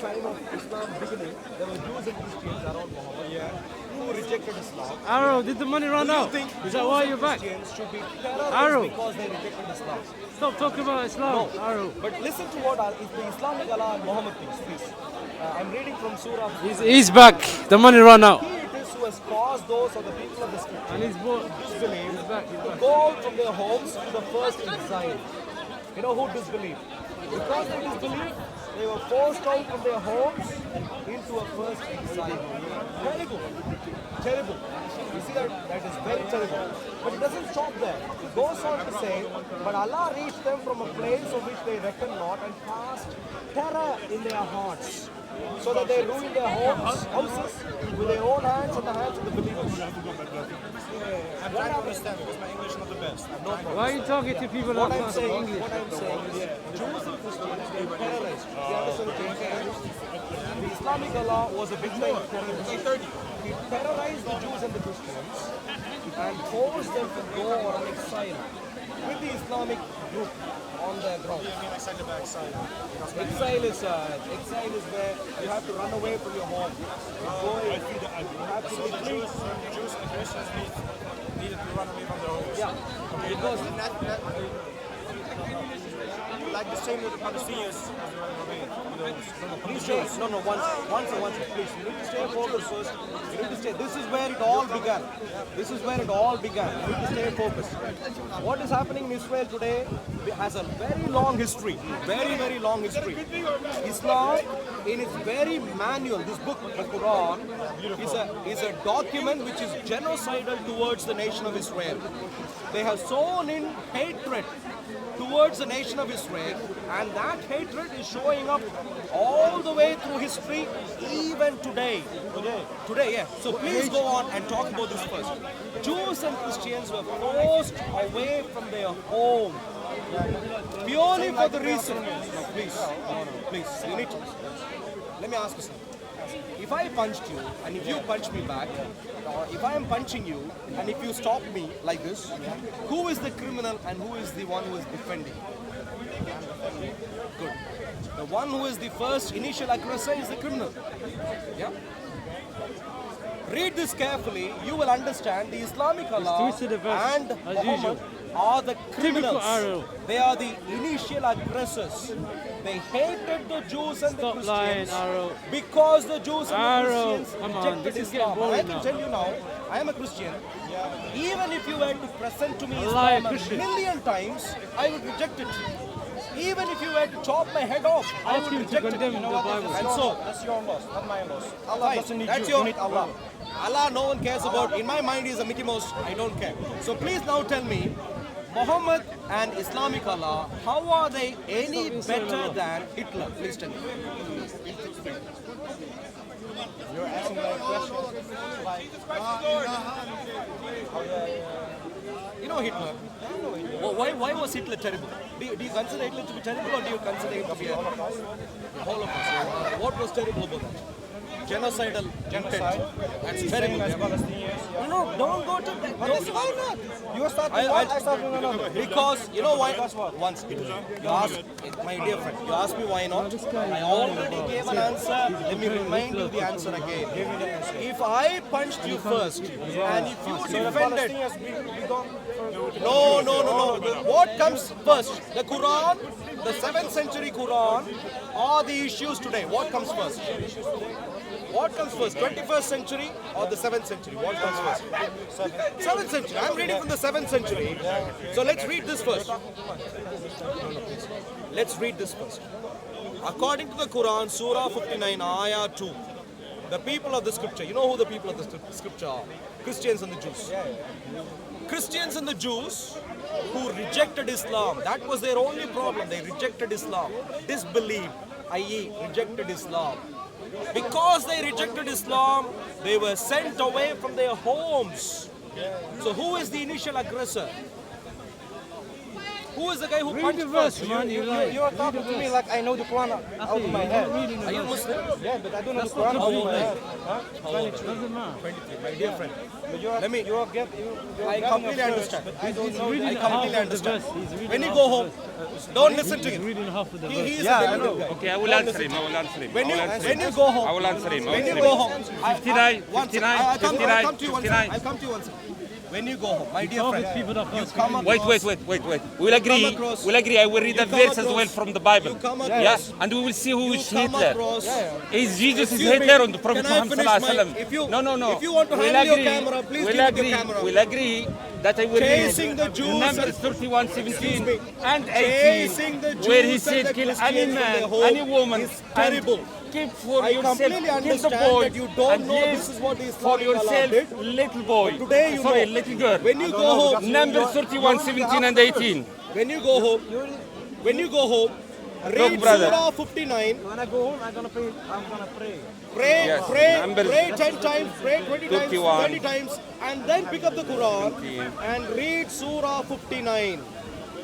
time of Islam beginning, there were Jews and Christians around Muhammad who rejected Islam. Arul, did the money run out? Think Is that why you're back? Christians should be terrorized Arul. because they rejected Islam. Stop talking about Islam, Arul. But listen to what the Islamic Allah and Muhammad thinks, please. I'm reading from Surah. He's back. The money run out. He it is who has caused those of the people of the scripture And he's bought. disbelieve He's back. to go out from their homes to the first exile. You know who disbelieved? Because they disbelieved, they were forced out from their homes into a first exile. Terrible. Terrible. You see that? That is very terrible. But it doesn't stop there. It goes on to say, but Allah reached them from a place of which they reckoned not and cast terror in their hearts, so that they ruined their houses with their own hands and the hands of the believers. I'm trying to understand because my English is not the best. No problem. Why are you talking to people that What don't I'm speak saying, English? what I'm saying is, Jews and Christians were terrorized. You understand the terrorized? The Islamic Allah was a big time terrorist. He terrorized the Jews and the Christians and forced them to go on an exile with the Islamic group on the ground. Exile is where you have to run away from your home. You have to be free. Jews and Christians needed to run away from their homes. Yeah, because Like the same with the Palestinians running away from their homes. please stay. No, once, please. You need to stay focused first. You need to stay. This is where it all began. This is where it all began. You need to stay focused. What is happening in Israel today has a very long history. Very, very long history. Islam, in its very manual, this book, the Quran, is a document which is genocidal towards the nation of Israel. They have sown in hatred towards the nation of Israel, and that hatred is showing up all the way through history, even today. Today, yeah. So please go on and talk about this first. Jews and Christians were forced away from their home purely for the reason. No, please. You need to. Let me ask you something. If I punched you and if you punch me back, or if I am punching you and if you stop me like this, who is the criminal and who is the one who is defending? Good. The one who is the first initial aggressor is the criminal. Yeah? Read this carefully, you will understand the Islamic Allah twisted events, and as Muhammad usual. are the Typical criminals. Arul. They are the initial aggressors. They hated the Jews and Stop the lying, Christians Arul. because the Jews and the Arul, Christians come on, rejected this is getting Islam. And I boring can now. tell you now, I am a Christian. Even if you were to present to me Allah, Islam a Christian. million times, I would reject it. Even if you were to chop my head off, I Ask would him to reject it. condemn the Bible. And so, That's your loss, not my loss. Allah doesn't need that's you. your You need Allah. Allah no one cares about. In my mind is a Mickey Mouse. I don't care. So please now tell me, Muhammad and Islamic Allah, how are they any better than Hitler? Please tell me. You're asking like questions. You know Hitler. Why was Hitler terrible? Do you consider Hitler to be terrible or do you consider him to be a Holocaust? What was terrible about that? Genocidal intent. That's terrible. No, don't go to that. Why not? You start with one, I start with another. Because you know why? Once you ask, my dear friend, you asked me why not. I already gave an answer. Let me remind you the answer again. If I punched you first, and if you defended, no. What comes first? The Quran, the 7th century Quran, or the issues today? What comes first? What comes first? 21st century or the 7th century? What comes first? 7th century. I'm reading from the 7th century. So let's read this first. Let's read this first. According to the Quran, Surah 59, Ayah 2, the people of the scripture, you know who the people of the scripture are? Christians and the Jews. Christians and the Jews who rejected Islam. That was their only problem. They rejected Islam. Disbelieved, i.e. rejected Islam. Because they rejected Islam, they were sent away from their homes. So who is the initial aggressor? Who is the guy who Read punched the verse, first? man. You are talking to me like I know the Quran out of my head. Are you Muslim? Yeah, but I don't know the Quran out of my head. Doesn't matter. 23, my dear friend. But you are, Let me- you are get, you, you're I getting completely a verse, understand. but I don't know. Reading I half completely of the understand. verse. He's reading When you half go of the home, verse. don't listen to He's him. reading half of the He verse. is Yeah, a I biblical know. guy. Okay, I will answer him. I will answer him. When I you will answer him. go home, I will answer him. I will when you answer go him. home, 59, one second. 59, I'll come 59, to you one 59. second. I'll come to you one second. When you go home, my dear Half friend, of people that you can't come speak across. Wait. We'll agree. across- We'll agree. I will read you a come verse as across- well from the Bible. You come Yeah, across. and we will see who You is come Hitler. across. Is Jesus is Excuse me, Hitler on the Prophet can I Muhammad finish Sallallahu my- Alaihi Wasallam? if you- No. if you want to We'll handle your agree. camera, please We'll give me agree. your camera. We'll agree that I will Chasing read the Jews Numbers and- 31, Excuse 17 me. and 18, Chasing the where he Jews and said the kill any Christians from man, their home any woman, is terrible. and keep for I yourself, completely kill the understand boy, that you don't and know yes, this is what the for Islamic Allah yourself, did. little boy, Today you sorry, know. little girl. When you go home, Numbers 31, 17 and 18. when you go home, read brother. Surah 59. When I go home, I'm gonna pray. Pray, Yes, pray, Numbers pray 10 times, pray 20 times, 51. 30 times, and then pick up the Quran and read Surah 59.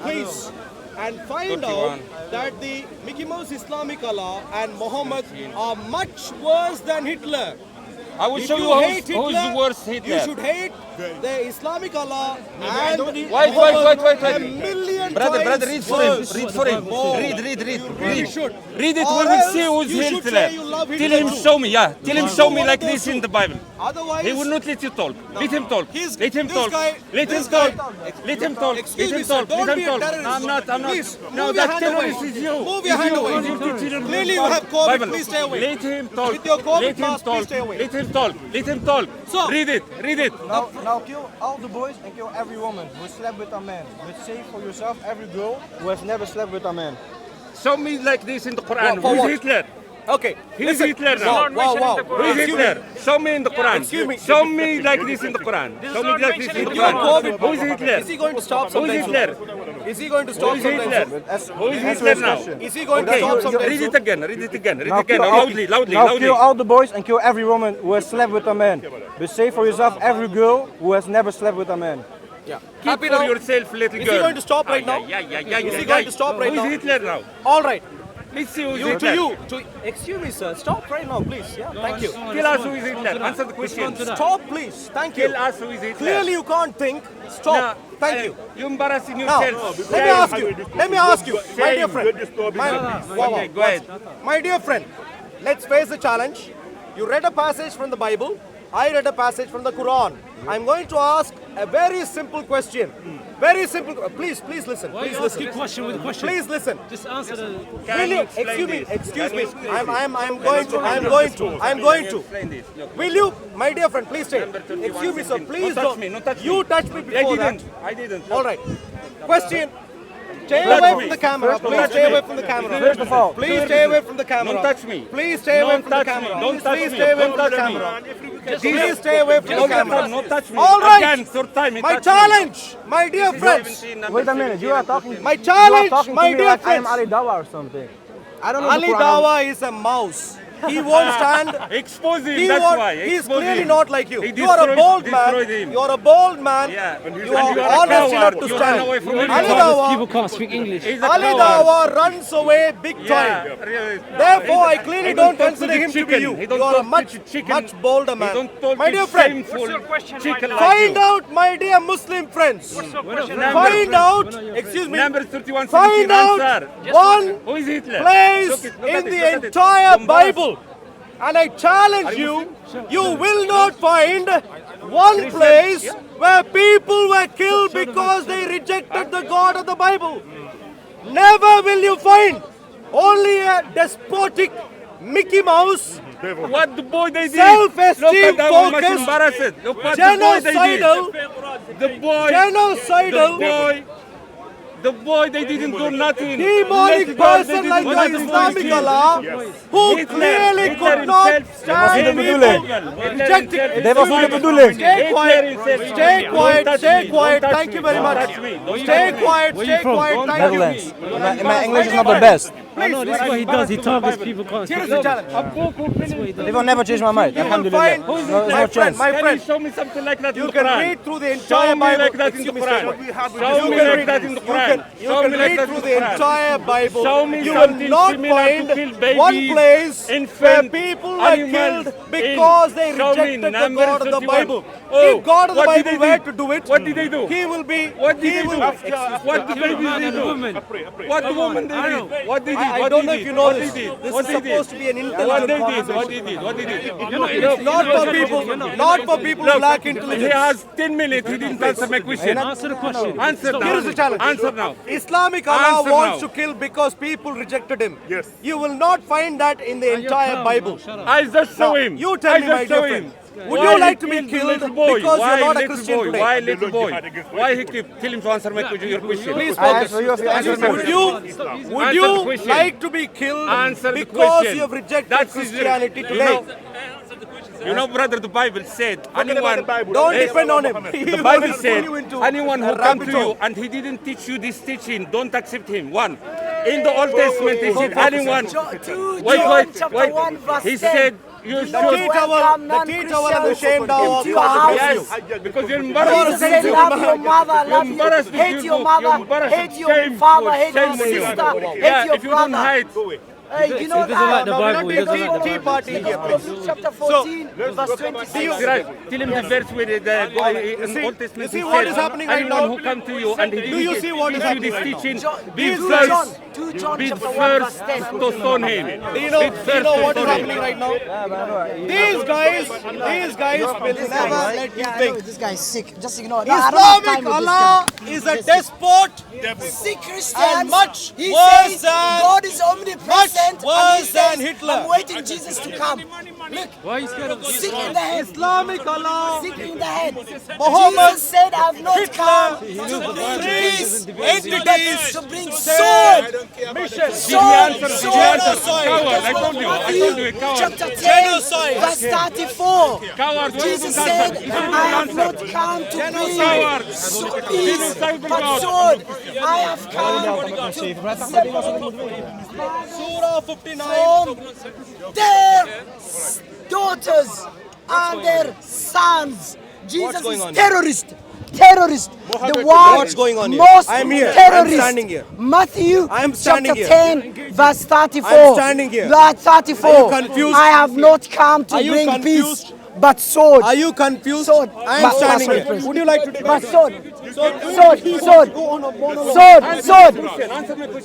Please. And find 51. out that the Mickey Mouse Islamic Allah and Muhammad are much worse than Hitler. I will If show you you hate who's Hitler, the worst Hitler. you should hate the Islamic Allah and Wait. Muhammad a million Brother, times read for him. worse. Read for him. More. Read. really should. Read it. Or We will else see who's you should Hitler. say you love Tell Hitler him, too. show me. Yeah. Tell him, show me one like of those this in two. the Bible. Otherwise, He will not let you talk. Let him talk. He's- Let him this talk. guy- Let him this talk. guy- Let him talk. Excuse Let me, him sir. talk. Don't Let be him a talk. terrorist. I'm not. Please, No, move your that hand away. terrorist is you. Move your hand away. Clearly you have COVID. Bible. Please stay away. Let him talk. With your COVID Let him mask, please talk. stay away. Let him talk. Let him talk. So- Read it. Now kill all the boys and kill every woman who slept with a man. But save for yourself every girl who has never slept with a man. Show me like this in the Quran. For Who's what? Hitler? Okay. He's listen. Hitler now. Wow. Who is Hitler? Show me in the Quran. Excuse me. Show me like this in the Quran. Show me like this in the With your Quran. COVID, Who is Hitler? Is he going to stop Who is sometime Hitler? soon? Is he going to Who stop is sometime Hitler? soon? Who is Answer Hitler his now? question. Is he going Okay, to stop sometime read soon? it again. Read it again. Now kill Loudly. Now kill all the boys and kill every woman who has slept with a man. But save for yourself every girl who has never slept with a man. Yeah. Keep Happy for now? yourself, little Is girl. he going to stop right now? Yeah. Is he going to stop right now? Who is Hitler now? All right. Let's see who's You Hitler. excuse me, sir. Stop right now, please. Yeah, thank you. Tell us who is Hitler. Answer the question. Stop, please. Thank you. Tell us who is Hitler. Clearly, you can't think. Stop. Thank you. You're embarrassing Now, yourself. let me ask you, my dear friend. Okay, go ahead. My dear friend, let's face the challenge. You read a passage from the Bible. I read a passage from the Quran. I'm going to ask a very simple question. Very simple. Please listen. Why Please you asking listen. question with question? Please listen. Just answer the. Can you explain Excuse me. this? Excuse Can me. you explain I'm this? going to. Explain this. Look. Will you, my dear friend, please stay. Number 31, Excuse me, sir. 17. Please Don't touch don't. me, don't touch You me. touched me before that. I didn't. All right. Question. Stay Touch away me. from the camera. First of Please all- stay away from the camera. First of all, Please stay away from the camera. Don't touch me. Please stay away Don't from the touch me. camera. Don't touch Please me. stay away Don't from the touch me. camera. Please stay away from the Don't camera. touch me. All right. Again, third time. My challenge, my dear friends. Wait a minute, you are talking. My You are challenge, talking my to me dear like I am friends. Ali Dawa or something. I don't know Ali the Quran. Dawa is a mouse. He won't stand. Expose him, He that's won't, why. he's Expose clearly him. not like you. He You are a destroyed- bold destroyed man. him. You are a bold man. Yeah. And You are a honest coward. enough to You stand. run away from Ali everyone. Dawa- People can't speak English. He's a Ali coward. Dawa runs away big time. Yeah, really. Therefore, I clearly He don't talk consider the him to be chicken. you. He don't You are a talk much, to chicken. much bolder He man. don't talk My to dear friend, shameful chicken like find you. out, my dear Muslim friends. Find out, excuse me, Number 31, find 17, out answer. one Who is Hitler? place Look at in it, the look at it. entire Bombast. Bible. And I challenge you, you will not find one place where people were killed because they rejected the God of the Bible. Never will you find. Only a despotic Mickey Mouse, What the boy they did. Self-esteem Look at that one, much focused, embarrassed. Look what the boy they genocidal, did. The boy. genocidal, The boy, they didn't do nothing. demonic Let God, they person didn't like do your nothing. Islamic Allah, who Hitler, clearly Hitler could not himself- stand Hitler people bedoeling. rejecting. Dat was niet de bedoeling. Stay quiet, stay quiet, stay quiet. Thank you very much. Stay quiet, stay quiet. Thank you. Netherlands. My English is not the best. I know this is what he does. He targets people can't speak. Seriously challenge. They will never change my mind. You will Alhamdulillah. find, No my friend, my Can you friend, show me something like that in you the can Quran? read through the Show entire me Bible. like that in the Excuse me, Quran. sir. Show me like that in the Quran. You Show can me like read that through in the the Quran. entire Bible. Show me You will something not similar find to kill babies, one place where infants, people were animals killed because they Show me rejected the Numbers God of the 31. Bible. Oh, If God of the what did Bible they were do? to do it, What did they do? He will be. What did he they will, do? What did babies Man they and do? woman. What the woman they did? What they did? I What don't they know if did? you know What this. they did? This What is they did? supposed to be an What intelligent they did? conversation. What they did? What they did? Not for people. Not for people who lack He intelligence. has 10 minutes. He didn't answer my question. Answer the question. Answer now. Here's the challenge. Answer now. Islamic Allah Answer wants now. to kill because people rejected him. Yes. You will not find that in the entire Bible. I just show him. You tell I me, just my show dear him. friend. Would Why you like he to be killed the killed little boy? because Why you're not a little Christian boy? today? Why little boy? Why he keep tell him to answer my question? Your question. Please I focus. answer you if you answer Answer me. Would you Answer the would you question. like to be killed Answer the because question. you have rejected That's Christianity you today? know, brother, the Bible said anyone. Don't depend on him. The Bible said you into anyone who a come to rabbit you hole. and he didn't teach you this teaching, don't accept him. One. In the Old Testament, he said anyone. Wait. He said you The should. tea towel and the shame towel consequence you. Yes, because you're Jesus embarrassed. said, love your mother, love You're your, embarrassed with hate your your book. mother, You're embarrassed hate with your shame. father, hate Shame your on you. sister, hate Yeah, your if you don't brother. hide, Hey, you know He doesn't like the No, we're not Bible. He doing doesn't like the tea Bible. party here, please. Chapter 14, verse 26. Siraj, tell him the verse where the guy in the Old Testament see he what said, is happening right anyone now? who come to you and he Do you didn't see what is teach you happening this right now? teaching, be These first, guys- 2 John be chapter 1 verse first 10. to stone him. Do you know what is happening right now? These guys will never let you Yeah, I know, think. this guy is sick. Just ignore it. No, I don't have time Islamic with this Allah guy. is a despot. See Christians, And much he worse says than- God is omnipresent, worse and he than says, Hitler. I'm waiting Jesus to come. Look, Why are you scared of sick in the head, Islamic Allah, sick in the head. Muhammad, Jesus said, I've not Hitler, come to bring peace, entities, to bring sword. mission, Sword, Coward, I told you, a coward. Chapter 10, Genocide. verse 34. Coward, why Jesus you don't said, answer? I have not come to Coward. bring peace, but sword. I have come to separate Surah 59. from their daughters and their sons. Jesus going is on? terrorist. Terrorist. The world What's going on here? most I am here. terrorist. I'm standing here. Matthew I am standing chapter here. 10 verse 34. I'm standing here. You are 34. Are you confused? I have not come to Are you bring confused? peace but sword. Are you confused? Sword. I am standing Sorry, here. please. Would you like to take But sword. Sword.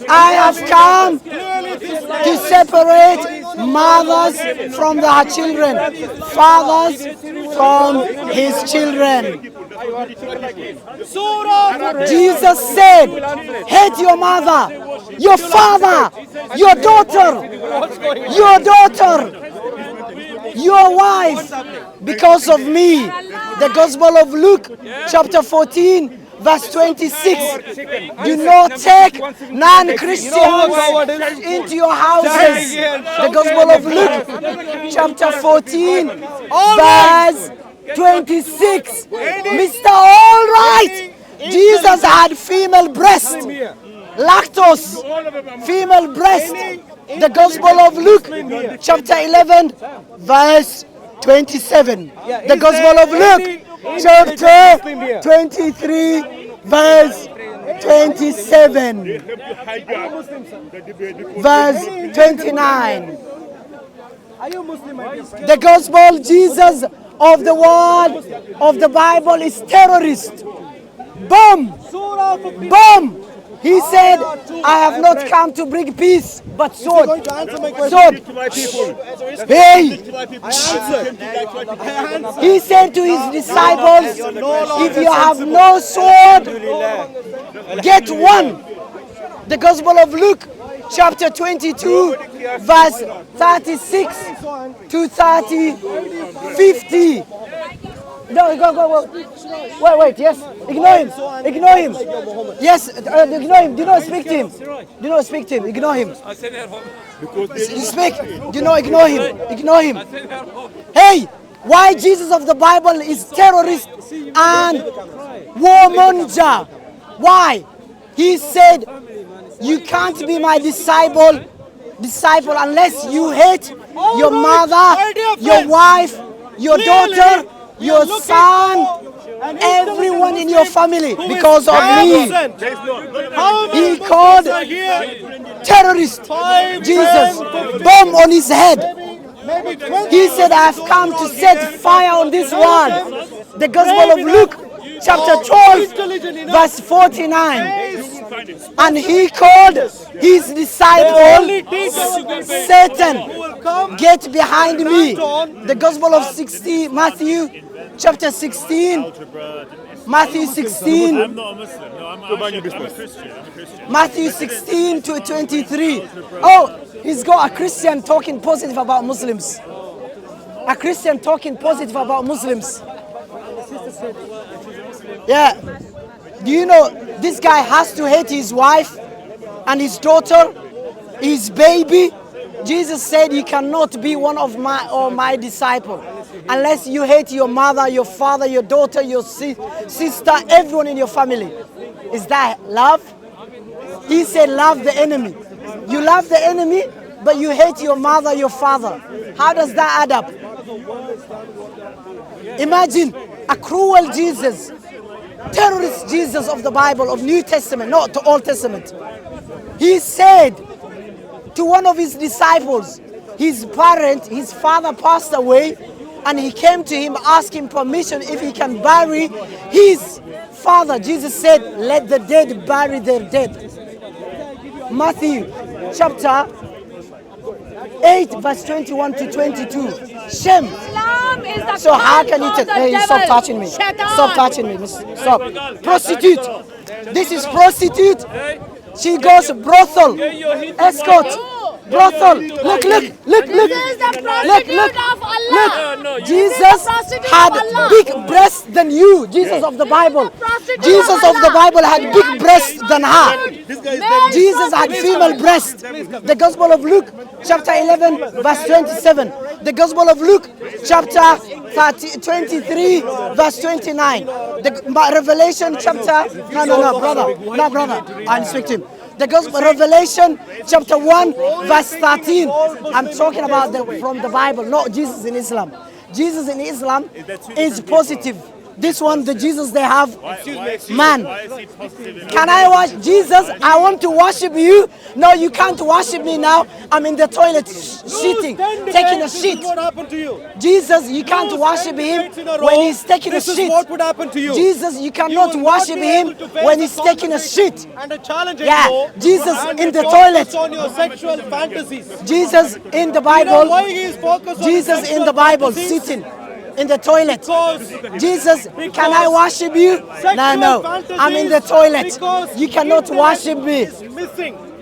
I have come to separate mothers from their children, fathers from his children. Jesus said, hate your mother, your father, your daughter, your wife, because of me. The Gospel of Luke, chapter 14, verse 26. Do not take non-Christians into your houses. The Gospel of Luke, chapter 14, verse 26. Mr. All Right, Jesus had female breast, lactose, female breast. The Gospel of Luke, chapter 11, verse 27. The Gospel of Luke, chapter 23, verse 27. Verse 29. The Gospel Jesus of the Word of the Bible is terrorist. Boom! Boom! He said, I have not come to bring peace, but sword. Sword. Hey! He said to his disciples, if you have no sword, get one. The Gospel of Luke, chapter 22, verse 36 to 50. No, go. Wait, yes. Ignore him. Yes, ignore him. Do not speak to him. Ignore him. You speak. Ignore him. Hey, why Jesus of the Bible is terrorist and warmonger? Why? He said, you can't be my disciple disciple unless you hate your mother, your wife, your daughter, your son, everyone in your family because of me. He called terrorist Jesus, bomb on his head. He said, I have come to set fire on this world. The Gospel of Luke, chapter 12, verse 49. And he called his disciple Satan, get behind me. The Gospel of Matthew, chapter 16. Matthew 16. I'm not a Muslim. No, I'm a Christian. Matthew 16 to 23. Oh, he's got a Christian talking positive about Muslims. A Christian talking positive about Muslims. Yeah. Do you know this guy has to hate his wife and his daughter, his baby? Jesus said you cannot be one of my disciple unless you hate your mother, your father, your daughter, your sister, everyone in your family. Is that love? He said love the enemy. You love the enemy, but you hate your mother, your father. How does that add up? Imagine a cruel Jesus, terrorist Jesus of the Bible, of New Testament, not the Old Testament. He said to one of his disciples, his father passed away, and he came to him asking permission if he can bury his father. Jesus said, let the dead bury their dead. Matthew chapter 8 verse 21 to 22. Shame. So how can you hey, stop touching me. Stop touching me. Stop. Prostitute. This is prostitute. She goes brothel. Escort. Brothel. Look. Jesus had big breasts than you. Jesus of the Bible. Jesus of the Bible had big breasts than her. Jesus had female breasts. The Gospel of Luke, chapter 11, verse 27. The Gospel of Luke, chapter 23, verse 29. The Revelation, chapter... No, brother. I'm speaking. The Gospel Revelation chapter 1 verse 13. I'm talking about from the Bible, not Jesus in Islam. Jesus in Islam is positive. This one, the Jesus they have, man. Can I worship Jesus? I want to worship you. No, you can't worship me now. I'm in the toilet shitting, taking a shit. What happened to you? Jesus, you can't worship him when he's taking a shit. This is what would happen to you. Jesus, you cannot worship him when he's taking a shit. And a challenge Jesus in the toilet. On your sexual fantasies. Jesus in the Bible. Jesus in the Bible sitting in the toilet. Jesus, can I worship you? No. I'm in the toilet. You cannot worship me.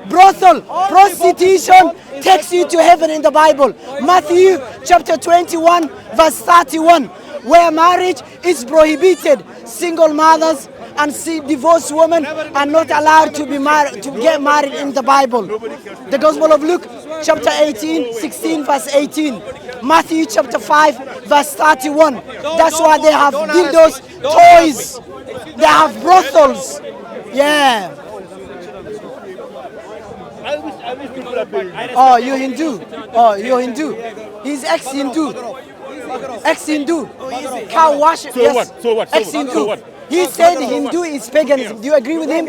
Brothel, prostitution takes you to heaven in the Bible. Matthew chapter 21 verse 31, where marriage is prohibited. Single mothers and divorced women are not allowed to get married in the Bible. The Gospel of Luke chapter 16 verse 18. Matthew chapter 5 verse 31. That's why they have dildos, toys. They have brothels. Yeah. Oh, you're Hindu. He's ex-Hindu. Cow worship. Yes. So what? Ex-Hindu. He said Hindu is paganism. Do you agree with him?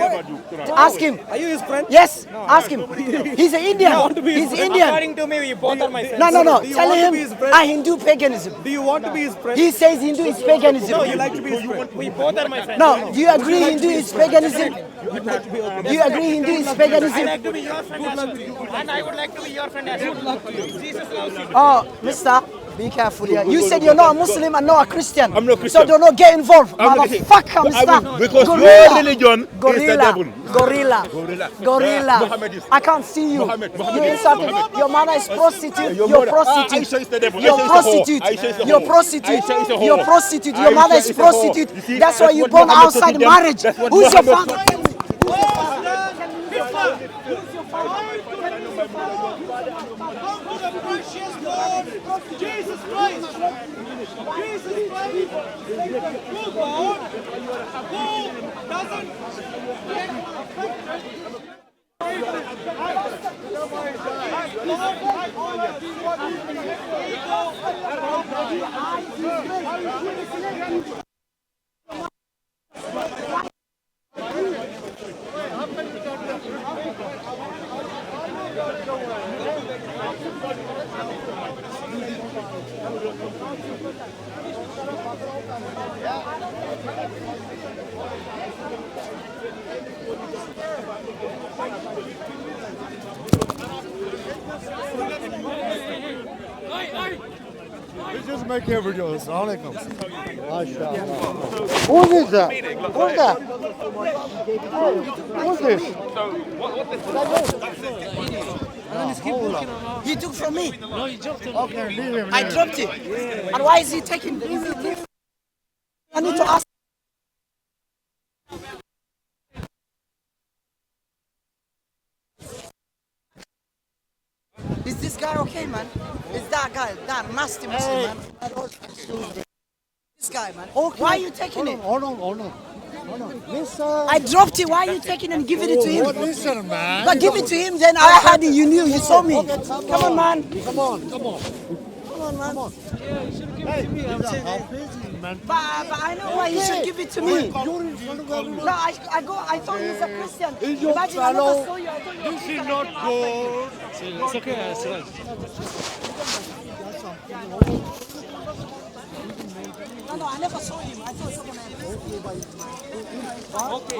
Ask him. Are you his friend? Yes, ask him. He's an Indian. He's Indian. According to me, we both are my friends. No. Tell him Hindu paganism. Do you want to be his friend? He says Hindu is paganism. No, you like to be his friend. We both are my friends. No, do you agree Hindu is paganism? Do you agree Hindu is paganism? I like to be your friend as well. And I would like to be your friend as well. Jesus loves you. Oh, mister, be careful here. You said you're not a Muslim and not a Christian. I'm not Christian. So do not get involved. I'm not Christian. Motherfucker, mister. Because your religion is the devil. Gorilla. Muhammad is. I can't see you. Muhammad You is. insulted. Your mother is prostitute. You're mother- prostitute. Aisha is the devil. You're Aisha is a whore. prostitute. Aisha is a You're whore. prostitute. Aisha is a whore. You're prostitute. Your mother Aisha is is a whore. prostitute. You see, That's why that's you what born Muhammad outside told them. marriage. That's what Who's your Muhammad father? Jesus Christ! Jesus Christ! Who doesn't get affected? We just make videos. Alaikum. Who's this? Who's that? Who's this? He took from me. No, you dropped him. Okay, leave him. I dropped it. And why is he taking? I need to ask. Is this guy okay, man? Is that guy, that nasty Muslim man? This guy, man. Okay. Why are you taking it? Hold on. Listen. I dropped it. Why are you taking it and giving it to him? Listen, man. But give it to him, then I had it. You knew. You saw me. Come on, man. Come on. Come on, man. Yeah, you should have given it to me. I'm saying. But I know why he should give it to me. You're in front of everyone. No, I thought he's a Christian. He's your Imagine I never fellow. saw you. I thought you were This is Christian. not good. It's okay, Siraj. No, I never saw him. I saw someone else. Okay.